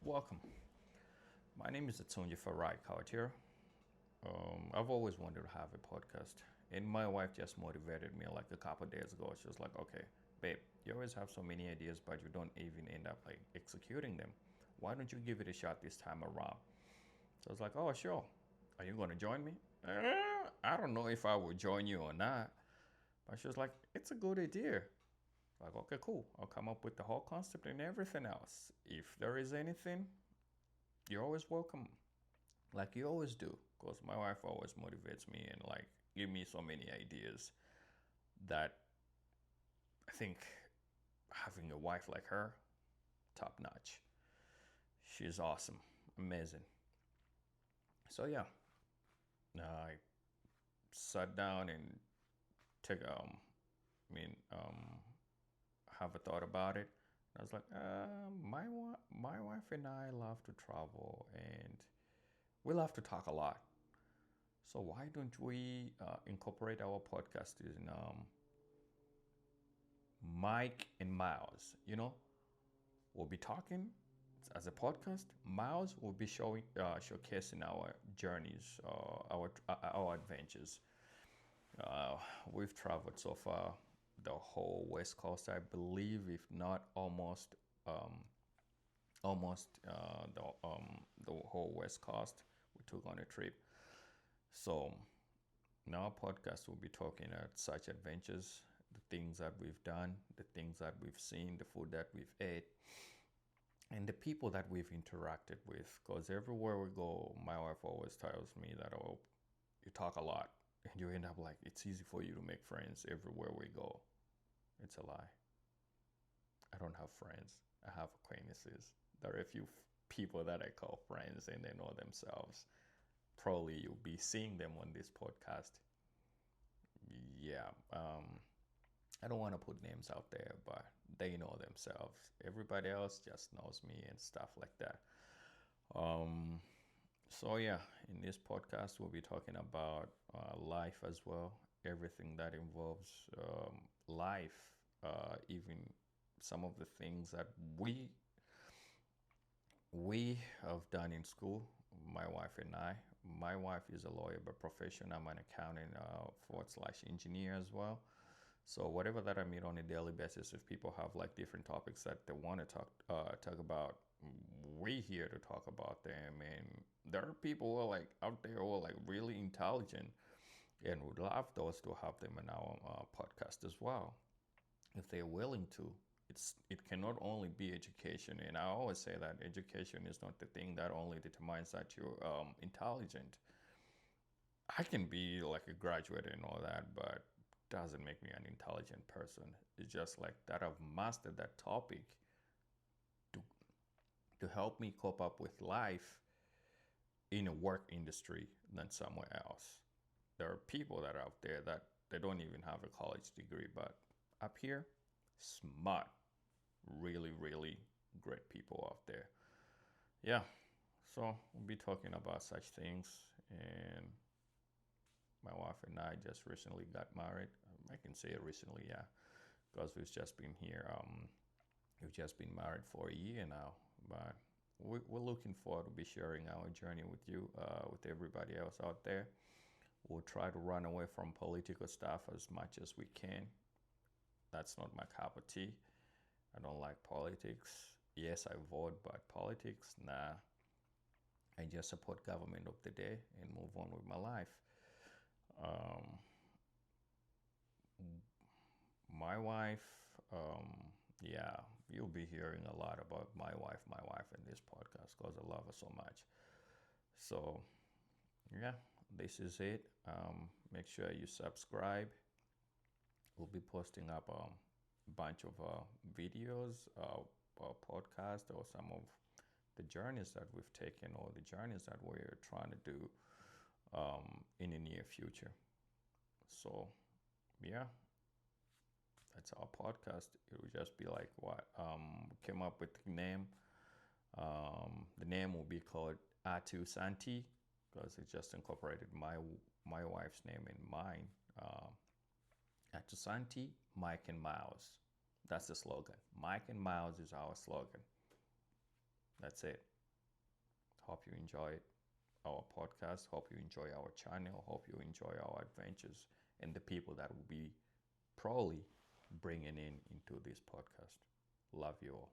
Welcome. My name is Atu-Santee here. I've always wanted to have a podcast, and my wife just motivated me like a couple of days ago. She was like, "Okay, babe, you always have so many ideas, but you don't even end up like executing them. Why don't you give it a shot this time around?" So I was like, "Oh, sure. Are you going to join me?" I don't know if I will join you or not, but she was like, "It's a good idea." Like, okay, cool. I'll come up with the whole concept and everything else. If there is anything, you're always welcome, like you always do. Because my wife always motivates me and like give me so many ideas that I think having a wife like her, top notch. She's awesome, amazing. So yeah, I sat down and took I mean have a thought about it. I was like, my wife and I love to travel and we love to talk a lot. So why don't we incorporate our podcast in Mike and Miles? We'll be talking as a podcast. Miles will be showcasing our journeys, our adventures. Uh, we've traveled so far the whole West Coast, I believe, if not um, almost the whole West Coast. We took on a trip. So in our podcast, we'll be talking at such adventures, the things that we've done, the things that we've seen, the food that we've ate, and the people that we've interacted with. Because everywhere we go, my wife always tells me that, oh, you talk a lot, and you end up like it's easy for you to make friends everywhere we go. It's a lie. I don't have friends. I have acquaintances. There are a few people that I call friends, and they know themselves. Probably you'll be seeing them on this podcast. Yeah. I don't want to put names out there, but they know themselves. Everybody else just knows me and stuff like that. Um, so yeah, in this podcast, we'll be talking about life as well, everything that involves life, even some of the things that we have done in school. My wife and I. My wife is a lawyer by profession. I'm an accounting / engineer as well. So whatever that I meet on a daily basis, if people have like different topics that they want to talk about, we here to talk about them. And there are people who are like out there who are like really intelligent, and would love those to have them in our podcast as well, if they're willing to. It cannot only be education, and I always say that education is not the thing that only determines that you're intelligent. I can be like a graduate and all that, but doesn't make me an intelligent person. It's just like that I've mastered that topic to to help me cope up with life in a work industry than somewhere else. There are people that are out there that they don't even have a college degree, but up here, smart, really, really great people out there. Yeah, so we'll be talking about such things, and my wife and I just recently got married. I can say it recently, yeah, because we've just been here. We've just been married for a year now, but we're looking forward to be sharing our journey with you, with everybody else out there. We'll try to run away from political stuff as much as we can. That's not my cup of tea. I don't like politics. Yes, I vote, but politics, nah. I just support government of the day and move on with my life. Um, my wife, um, yeah, you'll be hearing a lot about my wife in this podcast because I love her so much. So, yeah, this is it. Make sure you subscribe. We'll be posting up a bunch of videos, podcast, or some of the journeys that we've taken or the journeys that we're trying to do in the near future. So, yeah, that's our podcast. It would just be like what we came up with the name. The name will be called Atu-Santee because it just incorporated my wife's name and mine. Atu-Santee, Mike and Miles. That's the slogan. Mike and Miles is our slogan. That's it. Hope you enjoyed our podcast. Hope you enjoy our channel. Hope you enjoy our adventures and the people that will be probably bringing into this podcast. Love you all.